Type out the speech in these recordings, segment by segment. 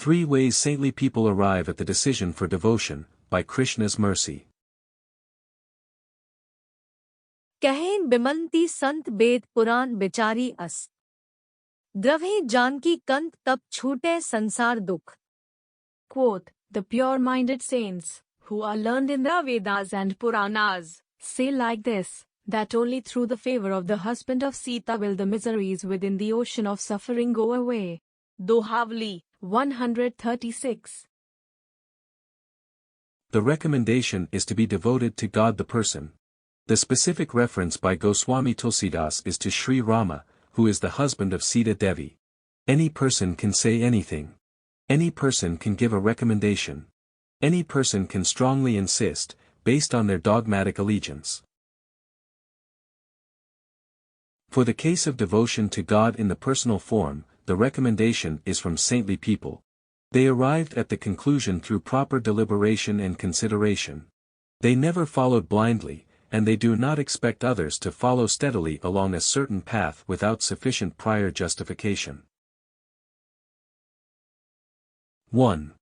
3 Ways Saintly People Arrive at the Decision for Devotion, by Krishna's Mercy. कहें बिमलती संत वेद पुराण बेचारी अस द्रवे जानकी कंत तब छूटे संसार दुख. Quote, the pure-minded saints, who are learned in the Vedas and Puranas, say like this, that only through the favor of the husband of Sita will the miseries within the ocean of suffering go away. Dohavali, 136. The recommendation is to be devoted to God the person. The specific reference by Goswami Tulsidas is to Sri Rama, who is the husband of Sita Devi. Any person can say anything. Any person can give a recommendation. Any person can strongly insist, based on their dogmatic allegiance. For the case of devotion to God in the personal form, the recommendation is from saintly people. They arrived at the conclusion through proper deliberation and consideration. They never followed blindly, and they do not expect others to follow steadily along a certain path without sufficient prior justification. 1.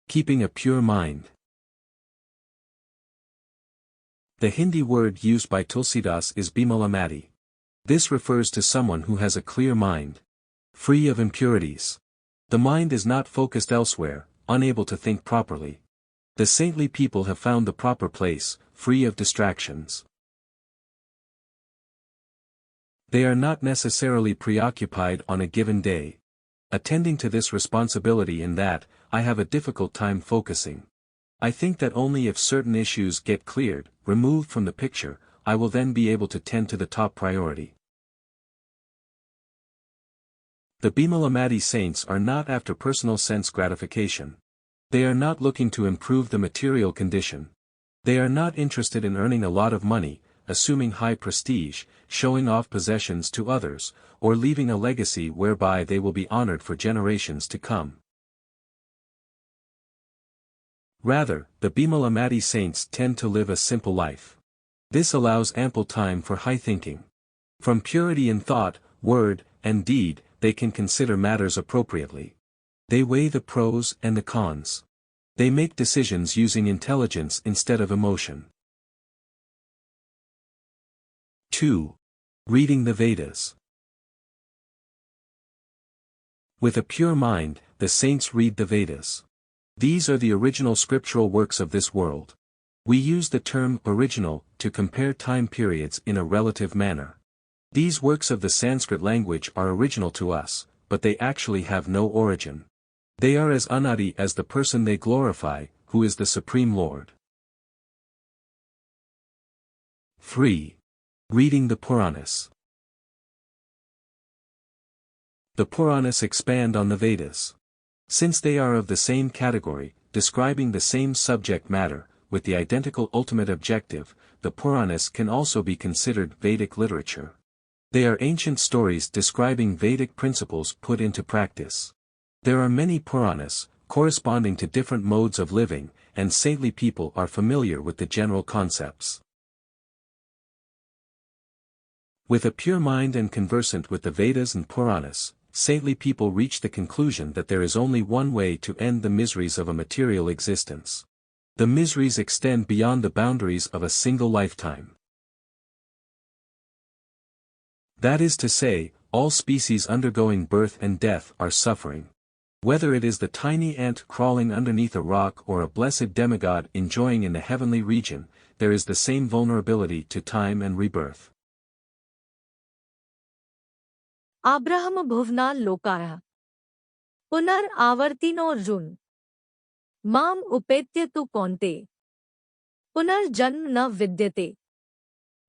Keeping a pure mind. The Hindi word used by Tulsidas is bimalamati. This refers to someone who has a clear mind, free of impurities. The mind is not focused elsewhere, unable to think properly. The saintly people have found the proper place, free of distractions. They are not necessarily preoccupied on a given day. Attending to this responsibility in that, I have a difficult time focusing. I think that only if certain issues get cleared, removed from the picture, I will then be able to tend to the top priority. The Bimalamati saints are not after personal sense gratification. They are not looking to improve the material condition. They are not interested in earning a lot of money, assuming high prestige, showing off possessions to others, or leaving a legacy whereby they will be honored for generations to come. Rather, the Bimalamati saints tend to live a simple life. This allows ample time for high thinking. From purity in thought, word, and deed, they can consider matters appropriately. They weigh the pros and the cons. They make decisions using intelligence instead of emotion. 2. Reading the Vedas. With a pure mind, the saints read the Vedas. These are the original scriptural works of this world. We use the term original to compare time periods in a relative manner. These works of the Sanskrit language are original to us, but they actually have no origin. They are as anadi as the person they glorify, who is the Supreme Lord. 3. Reading the Puranas. The Puranas expand on the Vedas. Since they are of the same category, describing the same subject matter, with the identical ultimate objective, the Puranas can also be considered Vedic literature. They are ancient stories describing Vedic principles put into practice. There are many Puranas, corresponding to different modes of living, and saintly people are familiar with the general concepts. With a pure mind and conversant with the Vedas and Puranas, saintly people reach the conclusion that there is only one way to end the miseries of a material existence. The miseries extend beyond the boundaries of a single lifetime. That is to say, all species undergoing birth and death are suffering. Whether it is the tiny ant crawling underneath a rock or a blessed demigod enjoying in the heavenly region, there is the same vulnerability to time and rebirth. Abraham bhuvna lokaya. Punar avartino rjun. Mam upetya tu konte. Punar janm na vidyate.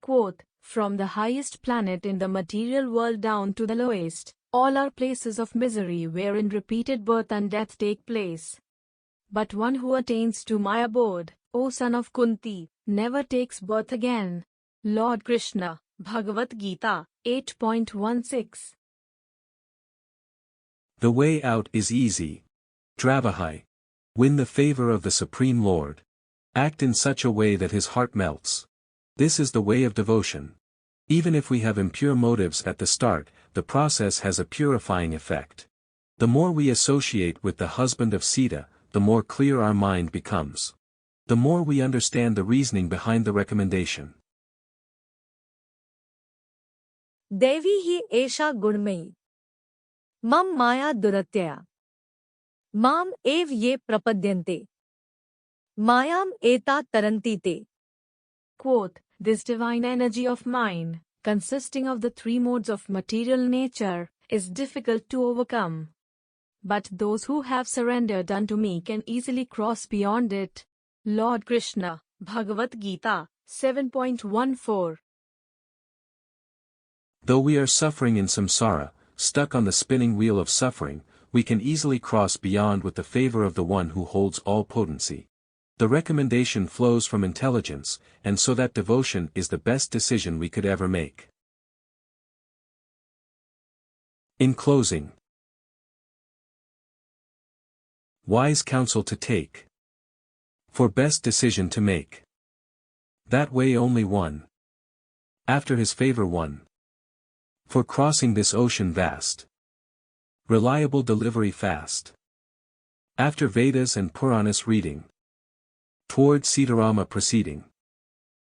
Quote, from the highest planet in the material world down to the lowest, all are places of misery wherein repeated birth and death take place. But one who attains to my abode, O son of Kunti, never takes birth again. Lord Krishna, Bhagavad-gita, 8.16. The way out is easy. Dravahai. Win the favor of the Supreme Lord. Act in such a way that his heart melts. This is the way of devotion. Even if we have impure motives at the start, the process has a purifying effect. The more we associate with the husband of Sita, the more clear our mind becomes. The more we understand the reasoning behind the recommendation. देवी ही एषा गुणमयी मम माया दुरत्यया माम एव ये प्रपद्यन्ते मायाम एता तरन्ति ते. Quote, this divine energy of mine, consisting of the three modes of material nature, is difficult to overcome. But those who have surrendered unto me can easily cross beyond it. Lord Krishna, Bhagavad-gita, 7.14. Though we are suffering in samsara, stuck on the spinning wheel of suffering, we can easily cross beyond with the favor of the one who holds all potency. The recommendation flows from intelligence, and so that devotion is the best decision we could ever make. In closing, wise counsel to take. For best decision to make. That way only one. After his favor one. For crossing this ocean vast. Reliable delivery fast. After Vedas and Puranas reading. Toward Sitarama proceeding.